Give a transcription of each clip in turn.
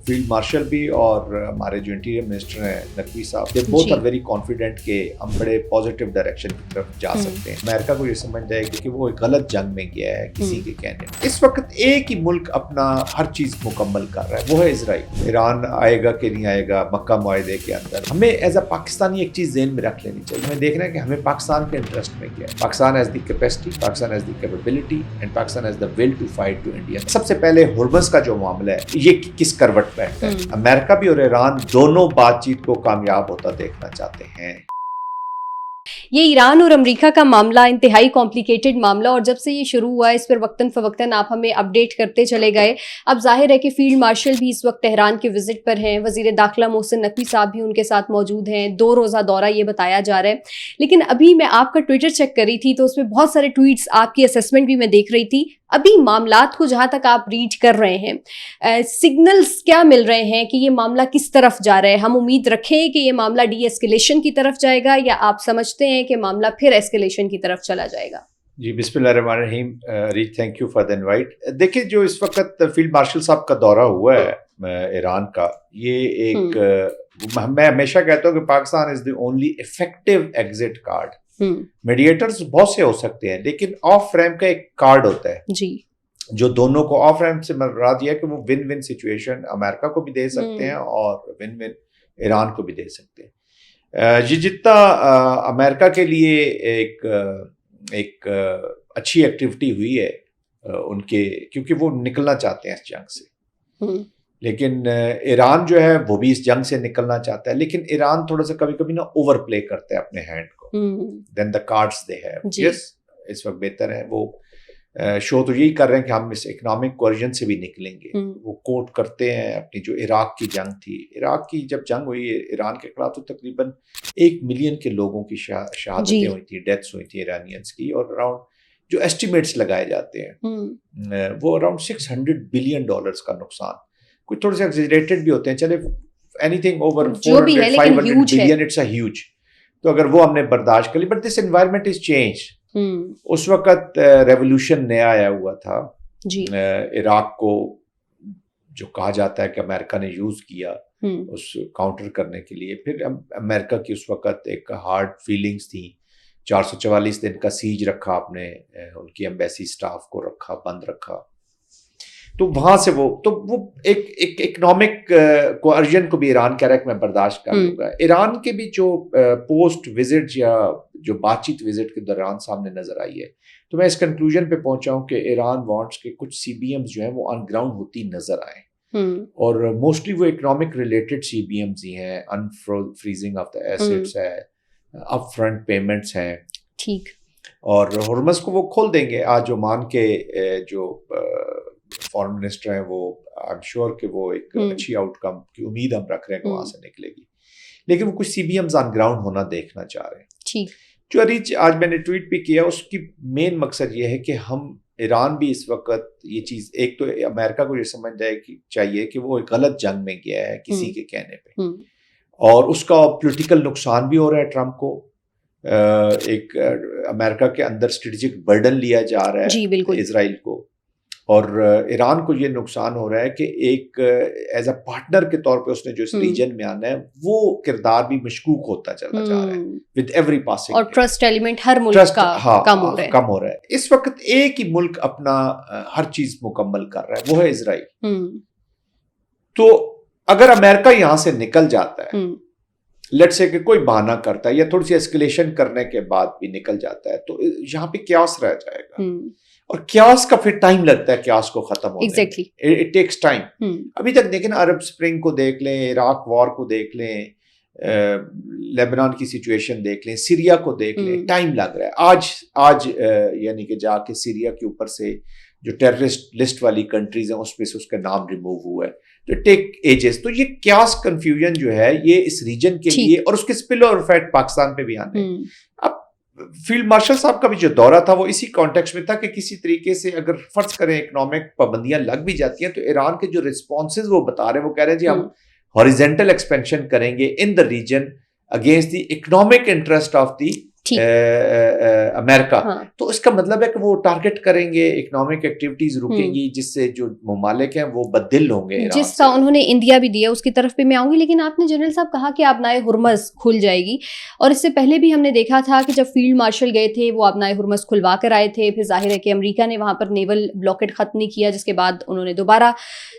Field marshal भी और हमारे जो इंटीरियर मिनिस्टर हैं नकवी साहब, they both are very confident कि हम बड़े पॉजिटिव डायरेक्शन की तरफ जा सकते हैं। अमेरिका को ये समझ जाएगी कि वो एक गलत जंग में गया है किसी के कहने। इस वक्त एक ही मुल्क अपना हर चीज मुकम्मल कर रहा है, वो है इजराइल। ईरान आएगा कि नहीं आएगा मक्का मुआहदे के अंदर। हमें एज अ पाकिस्तानी एक चीज ज़हन में रख लेनी चाहिए, हमें देखना है कि हमें पाकिस्तान के इंटरेस्ट में क्या है। Pakistan has the capacity, Pakistan has the capability and Pakistan has the will to fight to India. सबसे पहले हुर्मुज़ का जो मामला है ये किस करवट बैठता है। अमेरिका भी और ईरान दोनों बातचीत को कामयाब होता देखना चाहते हैं। ये ईरान और अमेरिका का मामला इंतहाई कॉम्प्लिकेटेड मामला, और जब से ये शुरू हुआ इस पर वक्तन फवक्तन आप हमें अपडेट करते चले गए। अब जाहिर है कि फील्ड मार्शल भी इस वक्त तेहरान के विजिट पर हैं, वजीर दाखिला मोहसिन नकवी साहब भी उनके साथ मौजूद हैं। 2 रोज़ा दौरा ये बताया जा रहा है। लेकिन अभी मैं आपका ट्विटर चेक कर रही थी तो उसमें बहुत सारे ट्वीट्स, आपकी असेसमेंट भी मैं देख रही थी। अभी मामलात को जहाँ तक आप रीड कर रहे हैं, सिग्नल्स क्या मिल रहे हैं कि ये मामला किस तरफ जा रहा है? हम उम्मीद रखें कि ये मामला डी एस्केलेशन की तरफ जाएगा, या आप समझते हैं कि मामला फिर एस्केलेशन की तरफ चला जाएगा? जी, बिस्मिल्लाहिर्रहमानिर्रहीम। रीत, thank you for the invite. देखिए, जो इस वक्त फील्ड मार्शल साहब का दौरा हुआ है ईरान का, ये एक मैं हमेशा कहता हूँ कि Pakistan is the only effective exit card. Mediators बहुत से हो सकते हैं, लेकिन ऑफ रैम्प का एक कार्ड होता है जी, जो दोनों को, ऑफ रैम्प से मुराद यह है कि वो विन विन सिचुएशन अमेरिका को भी दे सकते हैं और विन विन ईरान को भी दे सकते हैं। ये जितना अमेरिका के लिए एक अच्छी एक्टिविटी हुई है उनके, क्योंकि वो निकलना चाहते हैं इस जंग से, लेकिन ईरान जो है वो भी इस जंग से निकलना चाहता है, लेकिन ईरान थोड़ा सा कभी कभी ना ओवर प्ले करता है अपने हैंड को। Then the cards they have. Yes, इस वक्त बेहतर है वो शो तो यही कर रहे हैं कि हम इस इकोनॉमिक कोरिजन से भी निकलेंगे। वो कोट करते हैं अपनी जो इराक की जंग थी, इराक की जब जंग हुई ईरान के खिलाफ तो तकरीबन 1 मिलियन के लोगों की शहादतें हुई थी, डेथ्स हुई थी ईरानियंस की, और अराउंड जो एस्टिमेट्स लगाए जाते हैं वो अराउंड $600 बिलियन का नुकसान। कुछ थोड़े से एक्सैजरेटेड भी होते हैं, चले anything over 400-500 billion, it's a huge. तो अगर वो हमने बर्दाश्त कर ली, but this environment is change. उस वक्त रेवोल्यूशन नया आया हुआ था इराक को, जो कहा जाता है कि अमेरिका ने यूज किया उस काउंटर करने के लिए। फिर अमेरिका की उस वक्त एक हार्ड फीलिंग्स थी। 444 दिन का सीज रखा आपने, उनकी एम्बेसी स्टाफ को रखा, बंद रखा। तो वहां से वो एक इकोनॉमिक कोअर्जन को भी ईरान कह रहा है कि मैं बर्दाश्त कर लूंगा। ईरान के भी जो पोस्ट विजिट या जो बातचीत विजिट के दौरान सामने नजर आई है, तो मैं इस कंक्लूजन पे पहुंचा हूं कि ईरान वांट्स के कुछ सीबीएम्स जो हैं वो ऑन ग्राउंड होती नजर आए, और मोस्टली वो इकोनॉमिक रिलेटेड सीबीएम्स ही हैं। अनफ्रीजिंग ऑफ द एसेट्स है, अप फ्रंट पेमेंट्स हैं, ठीक, और हुर्मुज़ को वो खोल देंगे। आज ओमान के जो फॉरेन मिनिस्टर हैं, वो आई एम श्योर कि वो एक अच्छी आउटकम की उम्मीद हम रख रहे हैं कि वहां से निकलेगी, लेकिन वो कुछ सीबीएम्स ऑन ग्राउंड होना देखना चाह रहे हैं। ठीक, जो अरीज आज मैंने ट्वीट भी किया, उसकी मेन मकसद ये है कि हम ईरान भी इस वक्त ये चीज, एक तो अमेरिका को ये समझ जाए कि चाहिए कि वो एक गलत जंग में गया है किसी के कहने पे, और उसका पॉलिटिकल नुकसान भी हो रहा है ट्रंप को। एक अमेरिका के अंदर स्ट्रेटेजिक बर्डन लिया जा रहा है इजराइल को, और ईरान को ये नुकसान हो रहा है कि एक एज अ पार्टनर के तौर पे उसने जो इस रीजन में आना है, वो किरदार भी मशकूक होता चला जा रहा है विद एवरी पासिंग, और ट्रस्ट एलिमेंट हर मुल्क का कम हो रहा है। इस वक्त एक ही मुल्क अपना हर चीज मुकम्मल कर रहा है, वो है इजराइल। तो अगर अमेरिका यहां से निकल जाता है, लेट्स से कि कोई बहाना करता है या थोड़ी सी एस्केलेशन करने के बाद भी निकल जाता है, तो यहाँ पे क्यास रह जाएगा, और क्यास का फिर टाइम लगता है क्यास को खत्म होने में। It takes time. अभी तक देखें ना, अरब स्प्रिंग को देख लें, इराक वॉर को देख लें, लेबनान की सिचुएशन देख लें, सीरिया को देख लें, टाइम लग रहा है। आज यानी कि जाके सीरिया के ऊपर से जो टेररिस्ट लिस्ट वाली कंट्रीज हैं उसमें से उसका नाम रिमूव हुआ है, तो टेक एजेस। तो ये क्यास कंफ्यूजन जो है ये इस रीजन के लिए, और उसके स्पिल ओवर इफेक्ट पाकिस्तान पे भी आने। अब फील्ड मार्शल साहब का भी जो दौरा था वो इसी कॉन्टेक्स्ट में था कि किसी तरीके से अगर फर्ज करें इकोनॉमिक पाबंदियां लग भी जाती हैं, तो ईरान के जो रिस्पॉन्सेज वो बता रहे हैं, वो कह रहे हैं जी हम हॉरिजेंटल एक्सपेंशन करेंगे in the region against the economic interest of the ठीक। अमेरिका, हाँ। तो इसका मतलब है कि वो टारगेट करेंगे, इकोनॉमिक एक्टिविटीज रुकेंगी, जिससे जो ममालिक हैं वो बददिल होंगे ईरान जिसका से। उन्होंने इंडिया भी दिया, उसकी तरफ भी मैं आऊंगी। लेकिन आपने जनरल साहब कहा कि आबनाए हुर्मस खुल जाएगी, और इससे पहले भी हमने देखा था कि जब फील्ड मार्शल गए थे वो आबनाए हुर्मस खुलवा कर आए थे। फिर जाहिर है कि अमेरिका ने वहां पर नेवल ब्लॉकेट खत्म नहीं किया, जिसके बाद उन्होंने दोबारा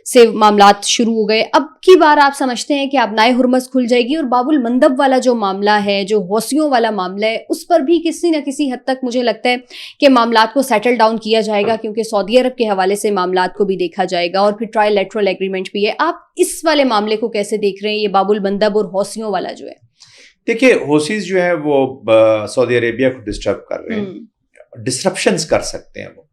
से मामलात शुरू हो गए। अब की बार आप समझते हैं कि आबनाए हुर्मस खुल जाएगी, और बाबुल मंदब वाला जो मामला है, जो हौसियों वाला मामला है, उस पर भी किसी न किसी हद तक मुझे लगता है कि मामलात को सेटल डाउन किया जाएगा, क्योंकि सऊदी अरब के हवाले से मामलात को भी देखा जाएगा, और फिर ट्राइलेटरल एग्रीमेंट भी है। आप इस वाले मामले को कैसे देख रहे हैं, ये बाबुल मंदब और हौसियों वाला जो है? देखिए, हौसीज जो है वो सऊदी अरेबिया को डिस्टर्ब कर रहे हैं, डिसरप्शंस कर सकते हैं वो,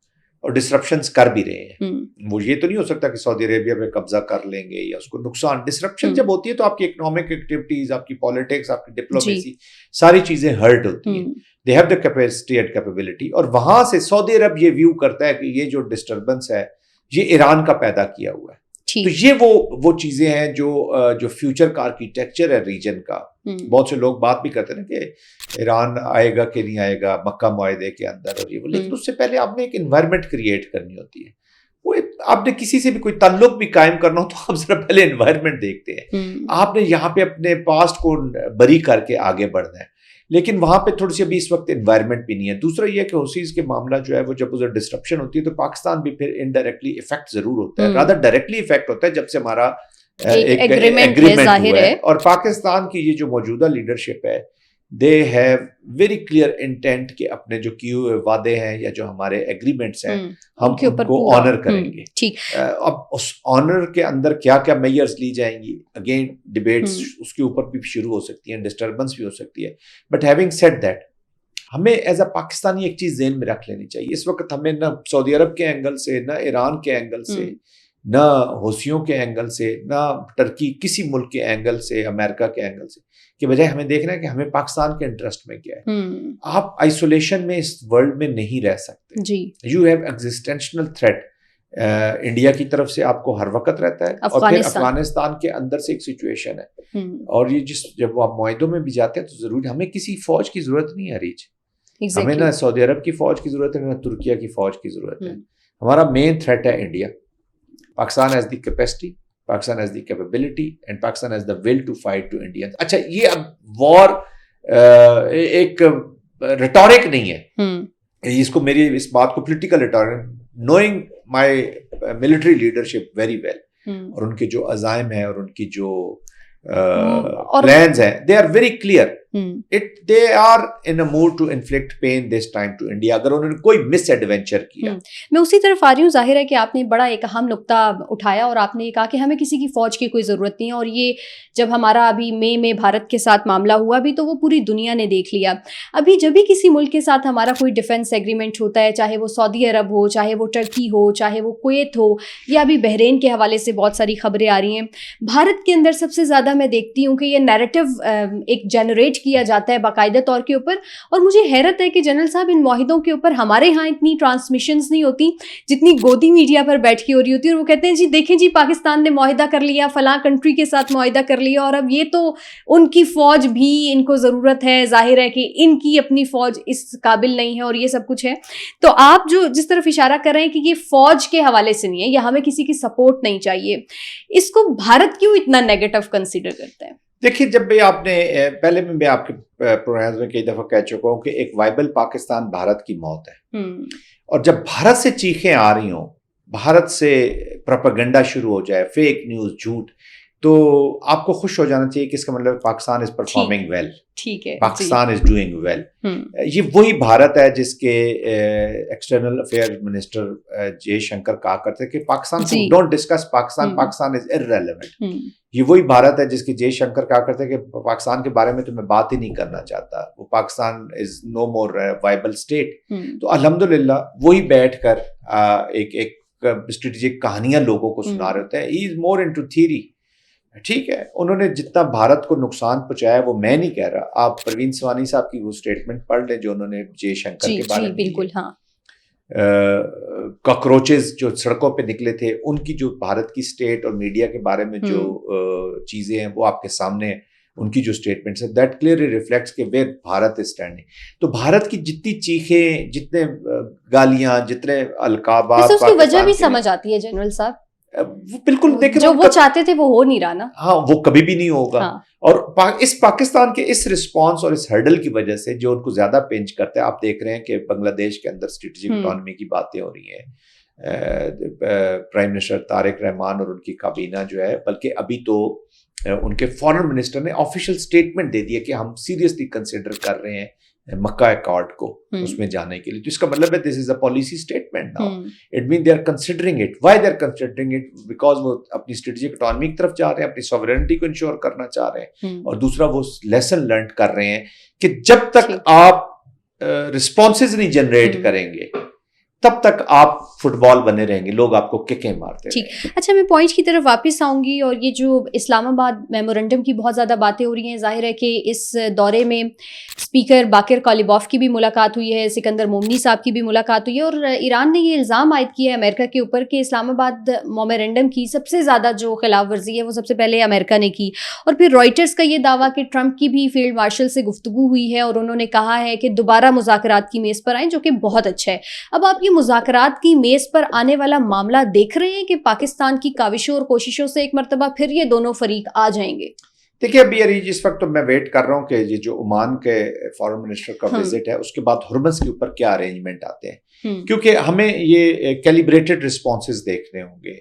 और डिसरप्शंस कर भी रहे हैं। वो ये तो नहीं हो सकता कि सऊदी अरेबिया पे कब्जा कर लेंगे या उसको नुकसान। डिसरप्शन जब होती है तो आपकी इकोनॉमिक एक्टिविटीज, आपकी पॉलिटिक्स, आपकी डिप्लोमेसी, सारी चीजें हर्ट होती हैं। They have the capacity and capability, और वहां से सऊदी अरब ये व्यू करता है कि ये जो डिस्टर्बेंस है ये ईरान का पैदा किया हुआ है। तो ये वो चीजें हैं जो फ्यूचर का आर्किटेक्चर है रीजन का। बहुत से लोग बात भी करते हैं कि ईरान आएगा कि नहीं आएगा मक्का मुआहदे के अंदर और ये वो, लेकिन उससे पहले आपने एक एनवायरनमेंट क्रिएट करनी होती है। वो आपने किसी से भी कोई ताल्लुक भी कायम करना हो तो आप जरा पहले एनवायरनमेंट देखते हैं। आपने यहाँ पे अपने पास्ट को बरी करके आगे बढ़ना है, लेकिन वहां पे थोड़ी सी अभी इस वक्त एनवायरनमेंट भी नहीं है। दूसरा ये कि हौसीज के मामला जो है वो जब उधर डिस्ट्रप्शन होती है तो पाकिस्तान भी फिर इनडायरेक्टली इफेक्ट जरूर होता है, रादर डायरेक्टली इफेक्ट होता है जब से हमारा एक एग्रीमेंट हुआ है। और पाकिस्तान की ये जो मौजूदा लीडरशिप है, they have very clear intent कि अपने जो किए हुए वादे हैं या जो हमारे एग्रीमेंट्स हैं हम उनको ऑनर करेंगे। ठीक। अब उस ऑनर के अंदर क्या क्या मेजर्स ली जाएंगी, अगेन डिबेट्स उसके ऊपर भी शुरू हो सकती हैं, डिस्टर्बेंस भी हो सकती है। बट हैविंग सेड दैट, हमें एज अ पाकिस्तानी एक चीज ज़हन में रख लेनी चाहिए। इस वक्त हमें ना सऊदी अरब के एंगल से, ना ईरान के एंगल से, ना हौसियों के एंगल से, ना टर्की किसी मुल्क के एंगल से, अमेरिका के एंगल से, के बजाय हमें देखना है कि हमें पाकिस्तान के इंटरेस्ट में क्या है। आप आइसोलेशन में इस वर्ल्ड में नहीं रह सकते जी। You have existential threat India की तरफ से आपको हर वक्त रहता है, और फिर अफगानिस्तान के अंदर से एक सिचुएशन है। और ये जब आप मुआहिदों में भी जाते हैं तो जरूरी, हमें किसी फौज की जरूरत नहीं है रीच। हमें ना सऊदी अरब की फौज की जरूरत है, ना तुर्किया की फौज की जरूरत है। हमारा मेन थ्रेट है India. Pakistan has the capacity, Pakistan has the capability, and Pakistan has the will to fight to Indians. अच्छा, ये अब वॉर एक रिटोरिक नहीं है। इसको मेरी इस बात को political rhetoric, knowing my military leadership very well, और उनके जो अज़ाइम है और उनकी जो प्लान्स हैं, they are very clear. They are in a mood to inflict pain this time to India, अगर उन्होंने कोई मिस एडवेंचर किया। मैं उसी तरफ आ रही हूँ। जाहिर है कि आपने बड़ा एक अहम नुक्ता उठाया, और आपने ये कहा कि हमें किसी की फौज की कोई ज़रूरत नहीं है। और ये जब हमारा अभी मई में भारत के साथ मामला हुआ भी, तो वो पूरी दुनिया ने देख लिया। अभी जब भी किसी मुल्क के साथ हमारा कोई डिफेंस एग्रीमेंट होता है, चाहे वो सऊदी अरब हो, चाहे वो टर्की हो, चाहे वो कुवैत हो, या अभी बहरीन के हवाले से बहुत सारी खबरें आ रही हैं, भारत के अंदर सबसे ज़्यादा मैं देखती हूँ कि ये नैरेटिव एक जनरेट किया जाता है बाकायदा तौर के ऊपर। और मुझे हैरत है कि जनरल साहब, इन मुआहिदों के ऊपर हमारे यहाँ इतनी ट्रांसमिशंस नहीं होती जितनी गोदी मीडिया पर बैठ के हो रही होती है। और वो कहते हैं जी देखें जी, पाकिस्तान ने मुआहिदा कर लिया, फलां कंट्री के साथ मुआहिदा कर लिया, और अब ये तो उनकी फौज भी इनको ज़रूरत है, जाहिर है कि इनकी अपनी फौज इस काबिल नहीं है, और ये सब कुछ है। तो आप जो जिस तरफ इशारा कर रहे हैं कि ये फौज के हवाले से नहीं है, या हमें किसी की सपोर्ट नहीं चाहिए, इसको भारत क्यों इतना नेगेटिव कंसिडर करता है? देखिए, जब भी आपने पहले में मैं आपके प्रोग्राम्स में कई दफा कह चुका हूं कि एक वाइबल पाकिस्तान भारत की मौत है। और जब भारत से चीखें आ रही हों, भारत से प्रोपेगेंडा शुरू हो जाए, फेक न्यूज, झूठ, तो आपको खुश हो जाना चाहिए कि इसका मतलब पाकिस्तान इज परफॉर्मिंग वेल। ठीक है, पाकिस्तान इज डूइंग वेल। ये वही भारत है जिसके एक्सटर्नल अफेयर मिनिस्टर जयशंकर कहा करते कि Pakistan don't discuss Pakistan, Pakistan is irrelevant. ये वही भारत है जिसके जयशंकर कहा करते कि पाकिस्तान के बारे में तो मैं बात ही नहीं करना चाहता, वो Pakistan is no more viable state. तो अल्हम्दुलिल्लाह वही बैठकर एक स्ट्रेटेजिक कहानियां लोगों को सुना रहे होते हैं। He is more into theory. ठीक है, उन्होंने जितना भारत को नुकसान पहुंचाया वो मैं नहीं कह रहा, आप परवीन सवानी साहब की वो स्टेटमेंट पढ़ लें जो उन्होंने जयशंकर के बारे में। बिल्कुल, हाँ। कॉकरोचेस जो सड़कों पे निकले थे, उनकी जो भारत की स्टेट और मीडिया के बारे में जो चीजें हैं वो आपके सामने उनकी जो स्टेटमेंट्स है, दैट क्लियरली रिफ्लेक्ट्स कि वेयर भारत इज स्टैंडिंग। तो भारत की जितनी चीखें, जितने गालियां, जितने अलकाबात, उसकी वजह भी समझ आती है जनरल साहब, वो बिल्कुल देख जो वो चाहते थे वो हो नहीं रहा ना। हाँ, वो कभी भी नहीं होगा। हाँ। और इस पाकिस्तान के इस रिस्पांस और इस हर्डल की वजह से जो उनको ज्यादा पिंच करते हैं, आप देख रहे हैं कि बांग्लादेश के अंदर स्ट्रेटेजिक ऑटोनॉमी की बातें हो रही हैं। प्राइम मिनिस्टर तारिक रहमान और उनकी काबीना जो है, बल्कि अभी तो उनके फॉरेन मिनिस्टर ने ऑफिशियल स्टेटमेंट दे दिया कि हम सीरियसली कंसिडर कर रहे हैं मक्का अकॉर्ड को उसमें जाने के लिए। तो इसका मतलब है this is a policy statement now. It mean they are considering it. Why they are considering it? Because वो अपनी स्ट्रेटेजिक इकोनॉमी की तरफ जा रहे हैं, अपनी सॉवरेनिटी को इंश्योर करना चाह रहे हैं, और दूसरा वो लेसन लर्न कर रहे हैं कि जब तक आप रिस्पॉन्सेज नहीं जनरेट करेंगे तब तक आप फुटबॉल बने रहेंगे, लोग आपको किकें मारते ठीक। अच्छा, मैं पॉइंट की तरफ वापस आऊंगी, और ये जो इस्लामाबाद मेमोरेंडम की बहुत ज़्यादा बातें हो रही हैं, जाहिर है कि इस दौरे में स्पीकर बाकिर कालिबॉफ की भी मुलाकात हुई है, सिकंदर मोमनी साहब की भी मुलाकात हुई है, और ईरान ने ये इल्ज़ाम आयद किया है अमेरिका के ऊपर कि इस्लामाबाद मेमोरेंडम की सबसे ज़्यादा जो खिलाफ वर्जी है वो सबसे पहले अमेरिका ने की। और फिर रॉयटर्स का ये दावा कि ट्रंप की भी फील्ड मार्शल से गुफ्तगू हुई है और उन्होंने कहा है कि दोबारा मुज़ाकरात की मेज़ पर आएँ, जो कि बहुत अच्छा है। अब आप ये मुज़ाकरात की मेज़ पर आने वाला मामला देख रहे हैं कि पाकिस्तान की काविशों और कोशिशों से एक मर्तबा फिर ये दोनों फरीक आ जाएंगे? देखिए, अभी अरीज इस वक्त तो मैं वेट कर रहा हूँ कि ये जो ओमान के फॉरेन मिनिस्टर का विजिट है उसके बाद हुर्मस के ऊपर क्या अरेंजमेंट आते हैं, क्योंकि हमें ये कैलिब्रेटेड रिस्पॉन्सेज देखने होंगे,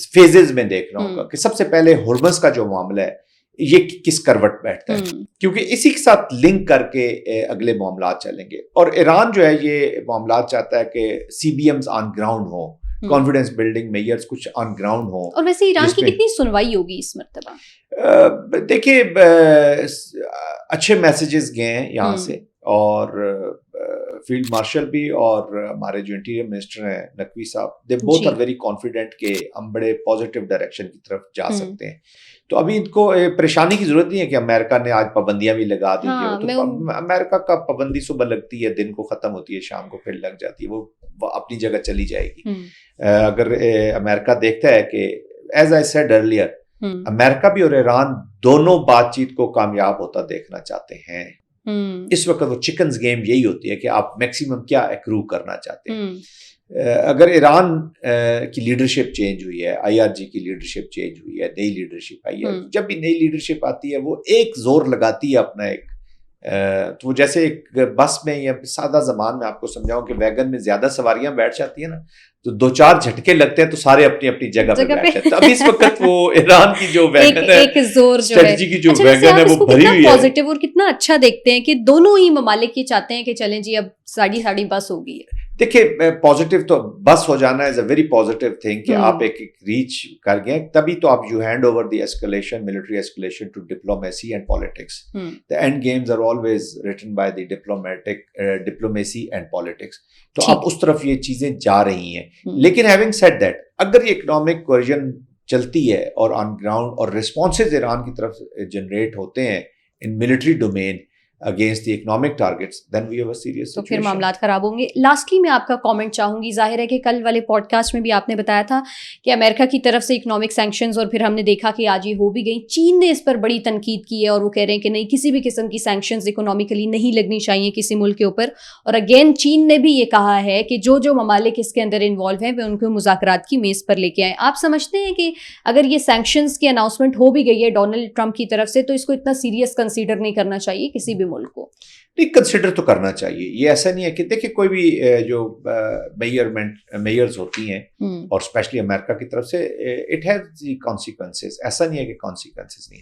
फेजेस में देखना होगा कि सबसे पहले हुर्मस का जो मामला है ये किस करवट बैठता है, क्योंकि इसी के साथ लिंक करके अगले मामला चलेंगे। और ईरान जो है ये मामला चाहता है कि CBMs ऑन ग्राउंड हो, कॉन्फिडेंस बिल्डिंग मेजर्स कुछ ऑन ग्राउंड हो। और वैसे ईरान की कितनी सुनवाई होगी इस मर्तबा? देखिए, अच्छे मैसेजेस गए हैं यहाँ से, और फील्ड मार्शल भी और हमारे जो इंटीरियर मिनिस्टर हैं नकवी साहब, they both are very confident कि हम बड़े पॉजिटिव डायरेक्शन की तरफ जा सकते हैं। तो अभी इनको परेशानी की जरूरत नहीं है कि अमेरिका ने आज पाबंदियां भी लगा दी। हाँ, तो अमेरिका का पाबंदी सुबह लगती है, दिन को खत्म होती है, शाम को फिर लग जाती है, वो अपनी जगह चली जाएगी। अगर अमेरिका देखता है कि as I said earlier, America भी और ईरान दोनों बातचीत को कामयाब होता देखना चाहते हैं। इस वक्त वो चिकन्स गेम यही होती है कि आप मैक्सिमम क्या एक्रू करना चाहते हैं। अगर ईरान की लीडरशिप चेंज हुई है, IRG की लीडरशिप चेंज हुई है, नई लीडरशिप आई है, जब भी नई लीडरशिप आती है वो एक जोर लगाती है अपना एक, तो जैसे एक बस में या सादा जबान में आपको समझाऊं कि वैगन में ज्यादा सवारियां बैठ जाती है ना, तो 2-4 झटके लगते हैं तो सारे अपनी अपनी जगह पे बैठ जाते हैं। तो अभी इस वक्त वो ईरान की जो वैगन है, एक जोर जो स्ट्रेटजी की जो वैगन है वो भरी हुई है। पॉजिटिव और कितना अच्छा देखते हैं कि दोनों ही ममालिक ये चाहते हैं कि चलें जी अब साड़ी बस होगी। देखिए, पॉजिटिव तो बस हो जाना is a very positive thing कि आप एक रीच कर गए, तभी तो आप you hand over the escalation, military escalation to diplomacy and politics. The end games are always written by the diplomacy and politics. तो आप उस तरफ ये चीजें जा रही हैं। लेकिन हैविंग सेड दैट, अगर ये इकोनॉमिक कोरिजन चलती है और ऑन ग्राउंड और रिस्पॉन्सेज ईरान की तरफ जनरेट होते हैं in military domain against the economic targets, then we have a serious situation. तो फिर मामलात खराब होंगे। लास्टली मैं आपका कमेंट चाहूंगी, जाहिर है कि कल वाले पॉडकास्ट में भी आपने बताया था कि अमेरिका की तरफ से इकोनॉमिक सैंक्शंस, और फिर हमने देखा कि आज ये हो भी गई। चीन ने इस पर बड़ी तनकीद की है और वो कह रहे हैं कि नहीं, किसी भी किस्म की सैंक्शंस इकोनॉमिकली नहीं लगनी चाहिए किसी मुल्क के ऊपर। और अगेन चीन ने भी ये कहा है कि जो जो ममालिक इसके अंदर इन्वॉल्व हैं वे उनको मुज़ाकरात की मेज़ पर लेके आए। आप समझते हैं कि अगर ये सैंक्शंस की अनाउंसमेंट हो भी गई है डोनाल्ड ट्रंप की तरफ से, तो इसको इतना सीरियस कंसीडर नहीं करना चाहिए किसी भी मुल्क को? नहीं, कंसिडर तो करना चाहिए। ये ऐसा नहीं है कि देखिए कोई भी जो मेयर्स होती हैं और स्पेशली अमेरिका की तरफ से, इट हैज द कॉन्सिक्वेंसेस। ऐसा नहीं है कि कॉन्सिक्वेंसेस नहीं,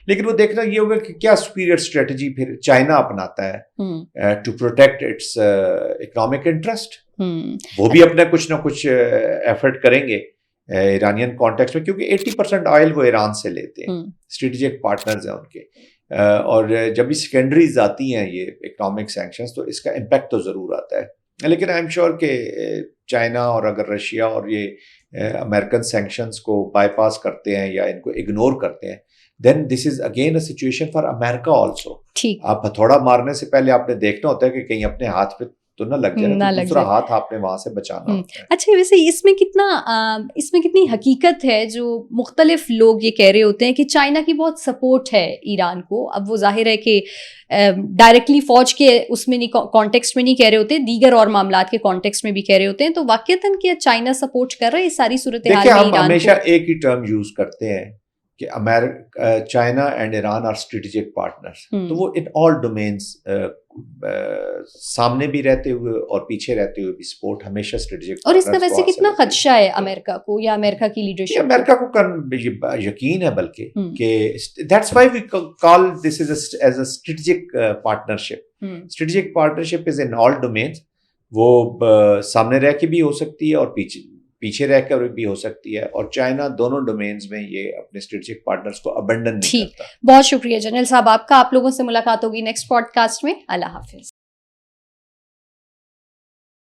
लेकिन वो देखना ये होगा कि क्या सुपीरियर स्ट्रेटजी फिर चाइना अपनाता है to protect its economic interest. वो भी अपना कुछ ना कुछ एफर्ट करेंगे ईरानियन कॉन्टेक्स्ट में, क्योंकि 80% ऑयल वो ईरान से लेते हैं, स्ट्रेटेजिक पार्टनर्स हैं उनके। और जब भी सेकेंडरीज आती हैं ये इकोनॉमिक सैंक्शंस, तो इसका इम्पैक्ट तो ज़रूर आता है। लेकिन आई एम श्योर कि चाइना और अगर रशिया और ये अमेरिकन सैंक्शंस को बाईपास करते हैं या इनको इग्नोर करते हैं, then this is again a situation for America also. आप हथौड़ा मारने से पहले आपने देखना होता है कि कहीं अपने हाथ पे तो ना लग जाए, ना तो लग दूसरा जाए। हाथ आपने वहां से बचाना होता है। अच्छा, वैसे इसमें कितनी हकीकत है जो मुख्तलिफ लोग ये कह रहे होते हैं कि चाइना की बहुत सपोर्ट है ईरान को। अब वो जाहिर है कि डायरेक्टली फौज के उसमें नहीं, कॉन्टेक्स्ट में नहीं कह रहे होते, दीगर और मामलात के कॉन्टेक्स्ट में भी कह रहे होते हैं। तो वाकईतन क्या चाइना सपोर्ट कर रहा है इस सारी सूरत हाल देखिए, में हम ईरान हमेशा को? एक ही टर्म यूज करते हैं कि China and Iran are strategic partners. तो वो इन ऑल डोमेन्स, सामने भी रहते हुए और पीछे रहते हुए भी सपोर्ट हमेशा स्ट्रेटेजिक और इसका पार्टनर्स को वैसे हासिल कितना होती खदशा है अमेरिका को या अमेरिका की ये लीडरशिप अमेरिका को यकीन है, बल्कि कि that's why we call this is as a strategic partnership. Strategic partnership is in all domains. वो सामने रह के भी हो सकती है और पीछे रहकर भी हो सकती है, और चाइना दोनों डोमेन्स में ये अपने स्ट्रेटेजिक पार्टनर्स को अबंडन नहीं ठीक, करता। बहुत शुक्रिया जनरल साहब आपका। आप लोगों से मुलाकात होगी नेक्स्ट पॉडकास्ट में। अल्लाह हाफिज।